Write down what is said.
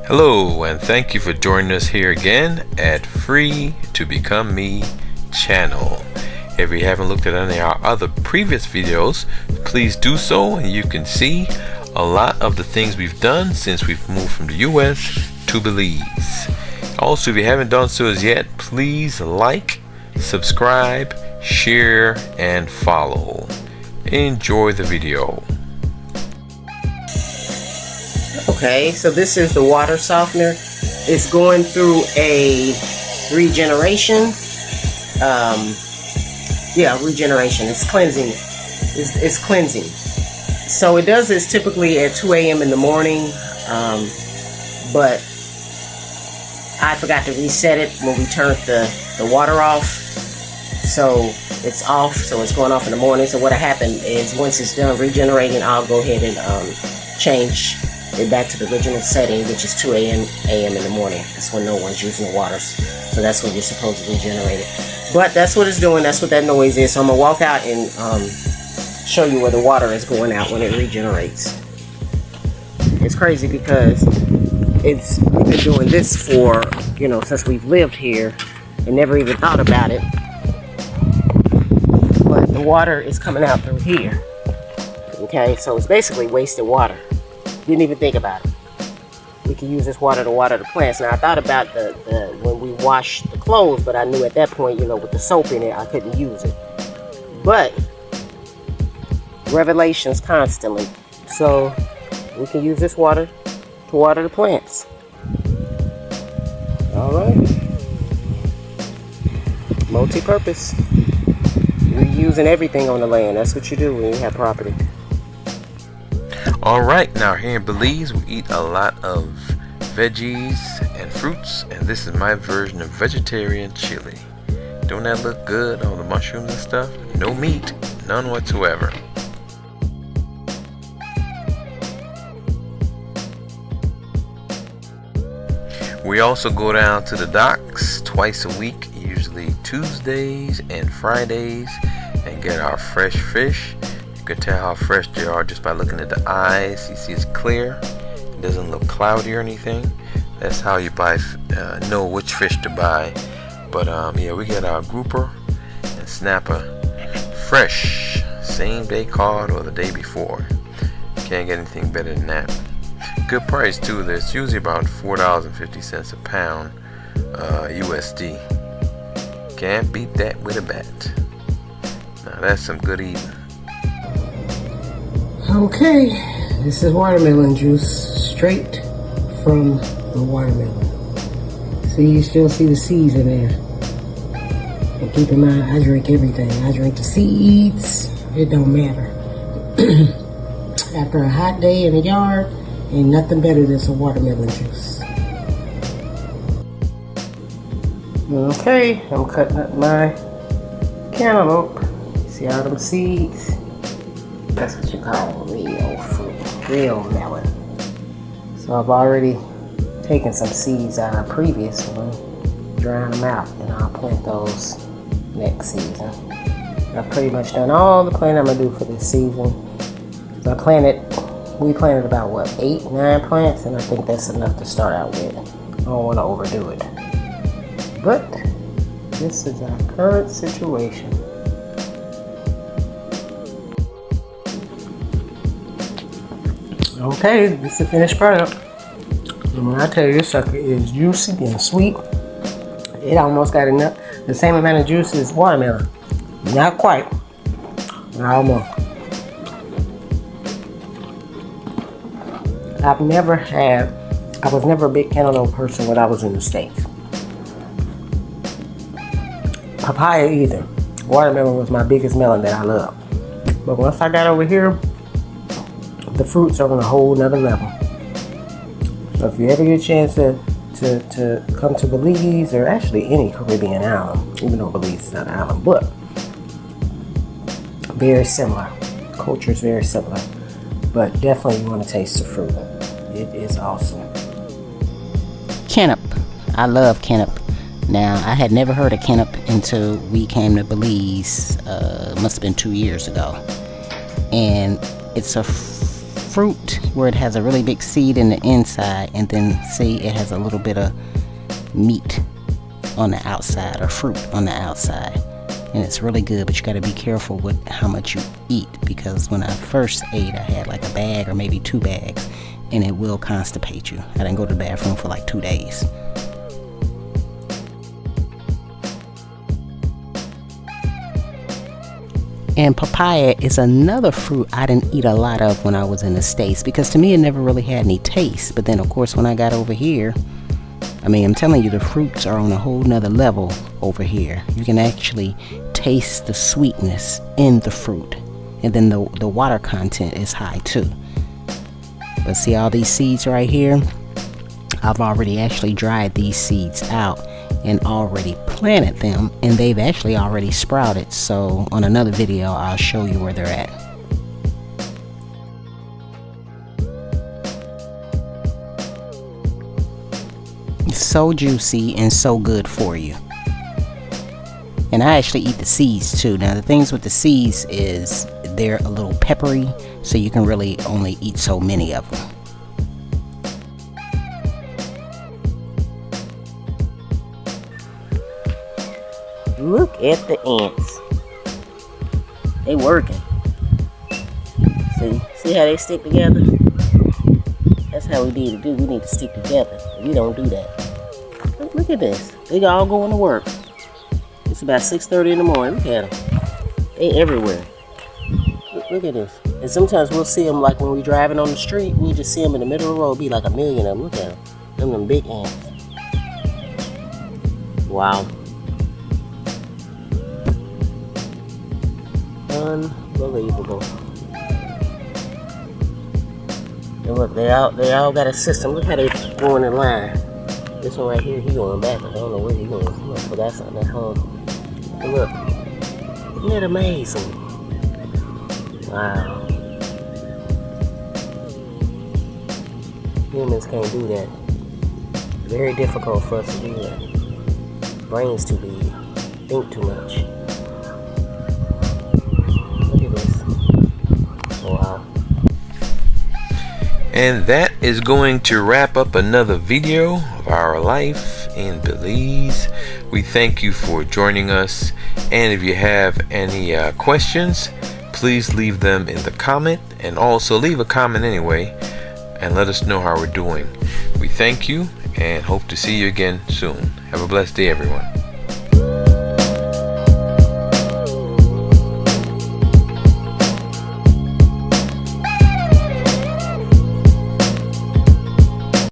Hello, and thank you for joining us here again at Free to Become Me channel. If you haven't looked at any of our other previous videos, please do so, and you can see a lot of the things we've done since we've moved from the US to Belize. Also, if you haven't done so as yet, please like, subscribe, share, and follow. Enjoy the video. Okay, so this is the water softener. It's going through a regeneration. Regeneration. It's cleansing. It's cleansing. So it does this typically at 2 a.m. in the morning, but I forgot to reset it when we turned the water off. So it's off, so it's going off in the morning. So what happened is once it's done regenerating, I'll go ahead and change it back to the original setting, which is 2 a.m. in the morning. That's when no one's using the waters. So that's when you're supposed to regenerate it. But that's what it's doing. That's what that noise is. So I'm going to walk out and show you where the water is going out when it regenerates. It's crazy because we've been doing this for, since we've lived here and never even thought about it. But the water is coming out through here. Okay, so it's basically wasted water. Didn't even think about it. We can use this water to water the plants. Now I thought about the when we wash the clothes, but I knew at that point, with the soap in it, I couldn't use it. But revelations constantly. So we can use this water to water the plants. Alright. Multi-purpose. You're using everything on the land. That's what you do when you have property. Alright, now here in Belize we eat a lot of veggies and fruits, and this is my version of vegetarian chili. Don't that look good? All the mushrooms and stuff? No meat, none whatsoever. We also go down to the docks twice a week, usually Tuesdays and Fridays, and get our fresh fish. You can tell how fresh they are just by looking at the eyes. You see it's clear. It doesn't look cloudy or anything. That's how you know which fish to buy. But we get our grouper and snapper fresh, same day caught or the day before. Can't get anything better than that. Good price too. There's usually about $4.50 a pound USD. Can't beat that with a bat. Now that's some good eating. Okay, this is watermelon juice straight from the watermelon. See, you still see the seeds in there. And keep in mind, I drink everything. I drink the seeds. It don't matter. After a hot day in the yard, ain't nothing better than some watermelon juice. Okay, I'm cutting up my cantaloupe. See all them seeds? That's what you call real fruit, real melon. So I've already taken some seeds out of the previous one, drying them out, and I'll plant those next season. I've pretty much done all the planting I'm gonna do for this season. We planted about 8, 9 plants, and I think that's enough to start out with. I don't want to overdo it. But this is our current situation. Okay, this is the finished product. And when I tell you this sucker is juicy and sweet, it almost got the same amount of juice as watermelon. Not quite, almost. I was never a big cantaloupe person when I was in the States. Papaya either. Watermelon was my biggest melon that I love. But once I got over here, the fruits are on a whole nother level. So if you ever get a chance to come to Belize, or actually any Caribbean island, even though Belize is not an island, but very similar. Culture is very similar. But definitely you want to taste the fruit. It is awesome. Kenep. I love Kenep. Now, I had never heard of Kenep until we came to Belize, must have been 2 years ago. And it's a fruit where it has a really big seed in the inside, and then see it has a little bit of meat on the outside, or fruit on the outside, and it's really good. But you got to be careful with how much you eat, because when I first ate, I had like a bag or maybe 2 bags, and it will constipate you. I didn't go to the bathroom for like 2 days. And papaya is another fruit I didn't eat a lot of when I was in the States, because to me it never really had any taste. But then of course when I got over here, I mean, I'm telling you, the fruits are on a whole nother level over here. You can actually taste the sweetness in the fruit, and then the water content is high too. But see all these seeds right here? I've already actually dried these seeds out and already planted them, and they've actually already sprouted. So on another video I'll show you where they're at. It's so juicy and so good for you. And I actually eat the seeds too. Now the things with the seeds is they're a little peppery, so you can really only eat so many of them. Look at the ants. They working. See how they stick together? That's how we need to do. We need to stick together. We don't do that. Look at this. They all going to work. It's about 6:30 in the morning. Look at them. They everywhere. Look at this. And sometimes we'll see them, like when we're driving on the street, we'll just see them in the middle of the road. Be like a million of them. Look at them. Them big ants. Wow. Unbelievable. And look, they all got a system. Look how they going in line. This one right here, he going back. I don't know where he going. He must forgot something at home. But look, isn't that amazing? Wow. Humans can't do that. Very difficult for us to do that. Brain's too big. Think too much. Wow. And that is going to wrap up another video of our life in Belize. We thank you for joining us, and if you have any questions, please leave them in the comment, and also leave a comment anyway and let us know how we're doing. We thank you and hope to see you again soon. Have a blessed day, everyone.